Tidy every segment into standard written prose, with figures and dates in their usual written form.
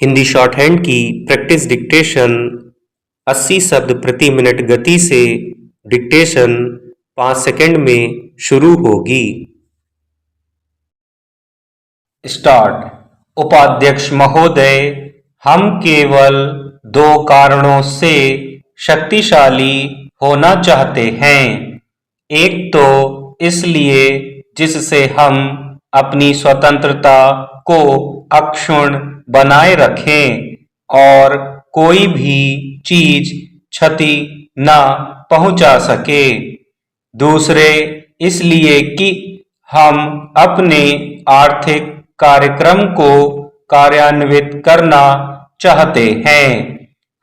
Hindi short hand की practice dictation 80 शब्द प्रति मिनट गति से डिक्टेशन 5 सेकंड में शुरू होगी। स्टार्ट। उपाध्यक्ष महोदय, हम केवल 2 कारणों से शक्तिशाली होना चाहते हैं। एक तो इसलिए जिससे हम अपनी स्वतंत्रता को अक्षुण्ण बनाए रखें और कोई भी चीज क्षति न पहुंचा सके। दूसरे इसलिए कि हम अपने आर्थिक कार्यक्रम को कार्यान्वित करना चाहते हैं।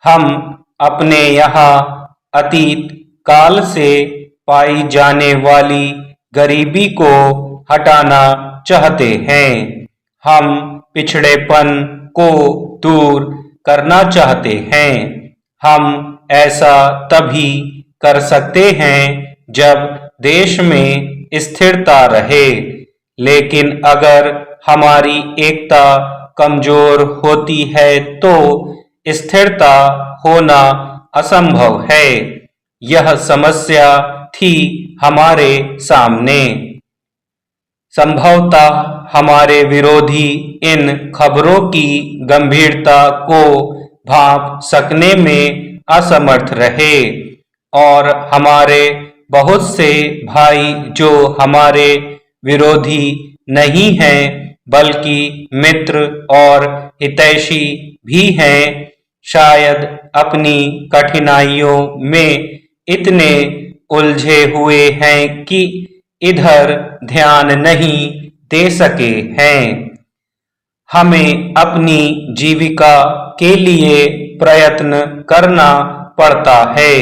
हम अपने यहाँ अतीत काल से पाई जाने वाली गरीबी को हटाना चाहते हैं। हम पिछड़ेपन को दूर करना चाहते हैं। हम ऐसा तभी कर सकते हैं जब देश में स्थिरता रहे, लेकिन अगर हमारी एकता कमजोर होती है तो स्थिरता होना असंभव है। यह समस्या थी हमारे सामने। संभवतः हमारे विरोधी इन खबरों की गंभीरता को भांप सकने में असमर्थ रहे और हमारे बहुत से भाई जो हमारे विरोधी नहीं हैं बल्कि मित्र और हितैषी भी हैं, शायद अपनी कठिनाइयों में इतने उलझे हुए हैं कि इधर ध्यान नहीं दे सके हैं। हमें अपनी जीविका के लिए प्रयत्न करना पड़ता है।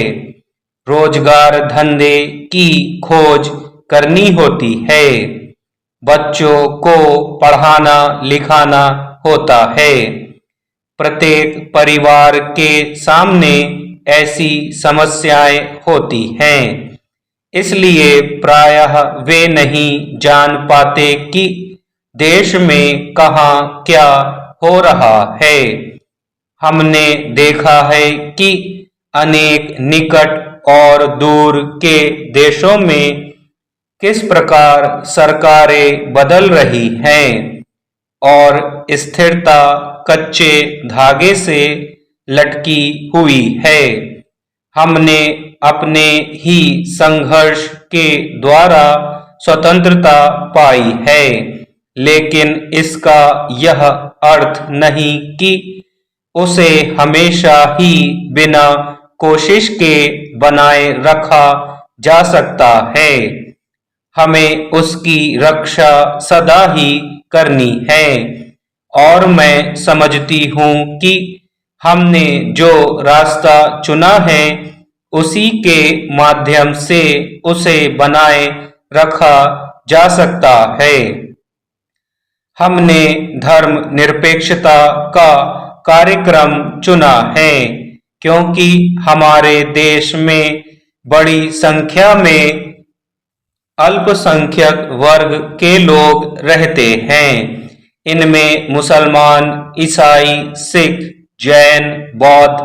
रोजगार धंधे की खोज करनी होती है। बच्चों को पढ़ाना लिखाना होता है। प्रत्येक परिवार के सामने ऐसी समस्याएं होती हैं, इसलिए प्रायः वे नहीं जान पाते कि देश में कहाँ क्या हो रहा है। हमने देखा है कि अनेक निकट और दूर के देशों में किस प्रकार सरकारें बदल रही हैं और स्थिरता कच्चे धागे से लटकी हुई है। हमने अपने ही संघर्ष के द्वारा स्वतंत्रता पाई है, लेकिन इसका यह अर्थ नहीं कि उसे हमेशा ही बिना कोशिश के बनाए रखा जा सकता है। हमें उसकी रक्षा सदा ही करनी है और मैं समझती हूँ कि हमने जो रास्ता चुना है उसी के माध्यम से उसे बनाए रखा जा सकता है। हमने धर्मनिरपेक्षता का कार्यक्रम चुना है क्योंकि हमारे देश में बड़ी संख्या में अल्पसंख्यक वर्ग के लोग रहते हैं। इनमें मुसलमान, ईसाई, सिख, जैन, बौद्ध,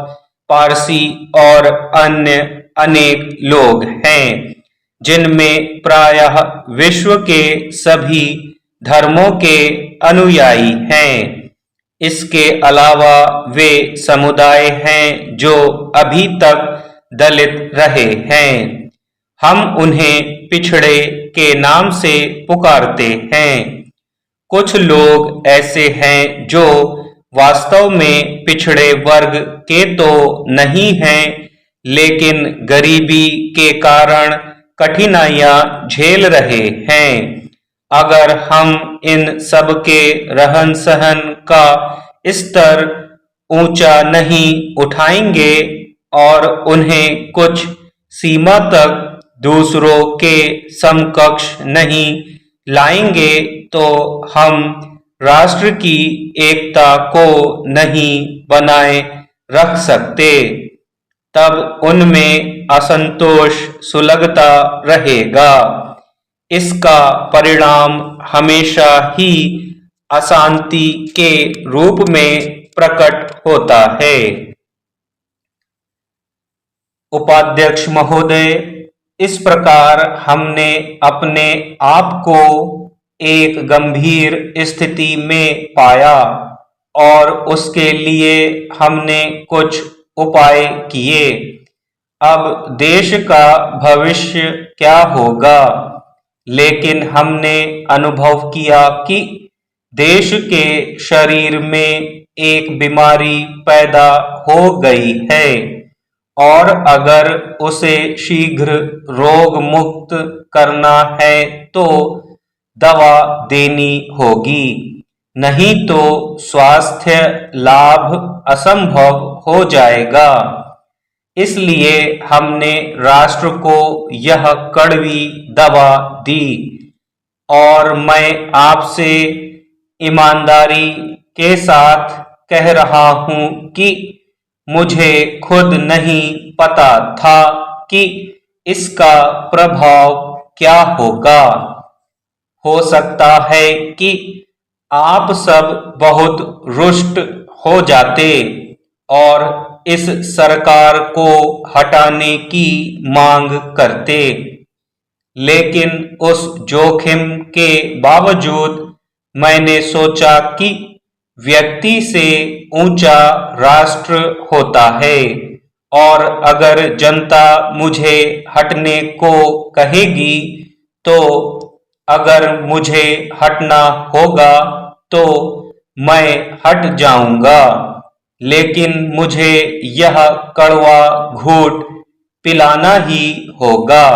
पारसी और अन्य अनेक लोग हैं, जिनमें प्रायः विश्व के सभी धर्मों के अनुयायी हैं। इसके अलावा वे समुदाय हैं जो अभी तक दलित रहे हैं। हम उन्हें पिछड़े के नाम से पुकारते हैं। कुछ लोग ऐसे हैं जो वास्तव में पिछड़े वर्ग के तो नहीं हैं, लेकिन गरीबी के कारण कठिनाइयां झेल रहे हैं। अगर हम इन सब के रहन सहन का स्तर ऊंचा नहीं उठाएंगे और उन्हें कुछ सीमा तक दूसरों के समकक्ष नहीं लाएंगे तो हम राष्ट्र की एकता को नहीं बनाए रख सकते। तब उनमें असंतोष सुलगता रहेगा। इसका परिणाम हमेशा ही अशांति के रूप में प्रकट होता है। उपाध्यक्ष महोदय, इस प्रकार हमने अपने आप को एक गंभीर स्थिति में पाया और उसके लिए हमने कुछ उपाय किए। अब देश का भविष्य क्या होगा? लेकिन हमने अनुभव किया कि देश के शरीर में एक बीमारी पैदा हो गई है और अगर उसे शीघ्र रोग मुक्त करना है तो दवा देनी होगी, नहीं तो स्वास्थ्य लाभ असंभव हो जाएगा। इसलिए हमने राष्ट्र को यह कड़वी दवा दी और मैं आपसे ईमानदारी के साथ कह रहा हूं कि मुझे खुद नहीं पता था कि इसका प्रभाव क्या होगा। हो सकता है कि आप सब बहुत रुष्ट हो जाते और इस सरकार को हटाने की मांग करते, लेकिन उस जोखिम के बावजूद मैंने सोचा कि व्यक्ति से ऊंचा राष्ट्र होता है और अगर जनता मुझे हटने को कहेगी तो अगर मुझे हटना होगा तो मैं हट जाऊंगा, लेकिन मुझे यह कड़वा घूंट पिलाना ही होगा।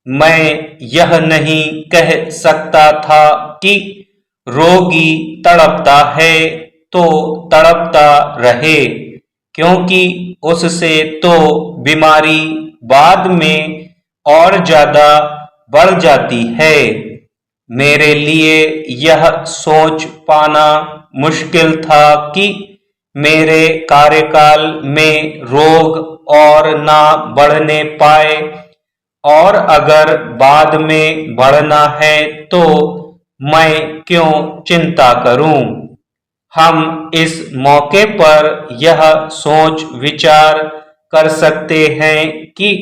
मैं यह नहीं कह सकता था कि रोगी तड़पता है तो तड़पता रहे, क्योंकि उससे तो बीमारी बाद में और ज्यादा बढ़ जाती है। मेरे लिए यह सोच पाना मुश्किल था कि मेरे कार्यकाल में रोग और ना बढ़ने पाए और अगर बाद में बढ़ना है तो मैं क्यों चिंता करूं। हम इस मौके पर यह सोच विचार कर सकते हैं कि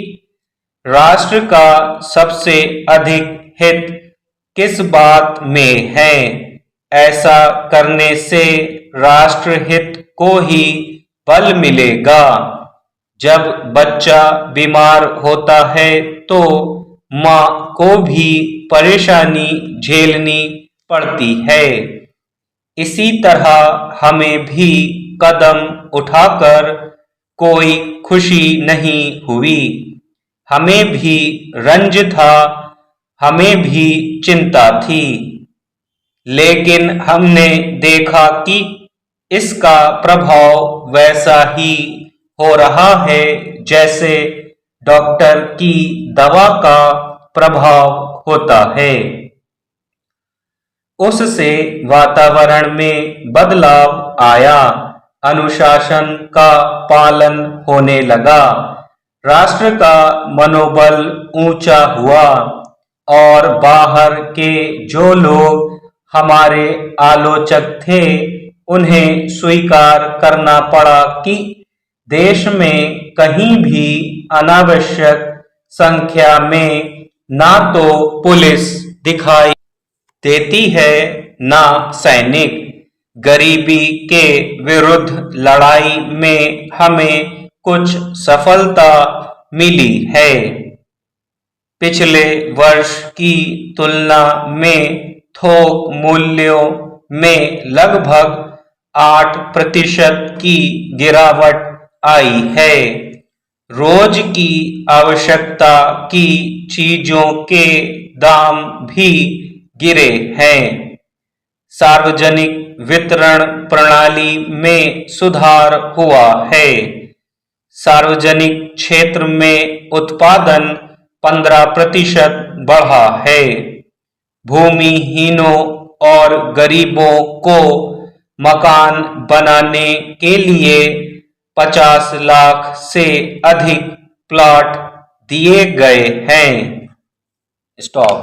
राष्ट्र का सबसे अधिक हित किस बात में है। ऐसा करने से राष्ट्र हित को ही बल मिलेगा। जब बच्चा बीमार होता है तो माँ को भी परेशानी झेलनी पड़ती है। इसी तरह हमें भी कदम उठाकर कोई खुशी नहीं हुई। हमें भी रंज था, हमें भी चिंता थी, लेकिन हमने देखा कि इसका प्रभाव वैसा ही हो रहा है जैसे डॉक्टर की दवा का प्रभाव होता है। उससे वातावरण में बदलाव आया, अनुशासन का पालन होने लगा, राष्ट्र का मनोबल ऊंचा हुआ और बाहर के जो लोग हमारे आलोचक थे उन्हें स्वीकार करना पड़ा कि देश में कहीं भी अनावश्यक संख्या में ना तो पुलिस दिखाई देती है ना सैनिक। गरीबी के विरुद्ध लड़ाई में हमें कुछ सफलता मिली है। पिछले वर्ष की तुलना में थोक मूल्यों में लगभग 8% की गिरावट आई है। रोज की आवश्यकता की चीजों के दाम भी गिरे हैं। सार्वजनिक वितरण प्रणाली में सुधार हुआ है। सार्वजनिक क्षेत्र में उत्पादन 15% बढ़ा है। भूमिहीनों और गरीबों को मकान बनाने के लिए 50 लाख से अधिक प्लॉट दिए गए हैं। स्टॉप।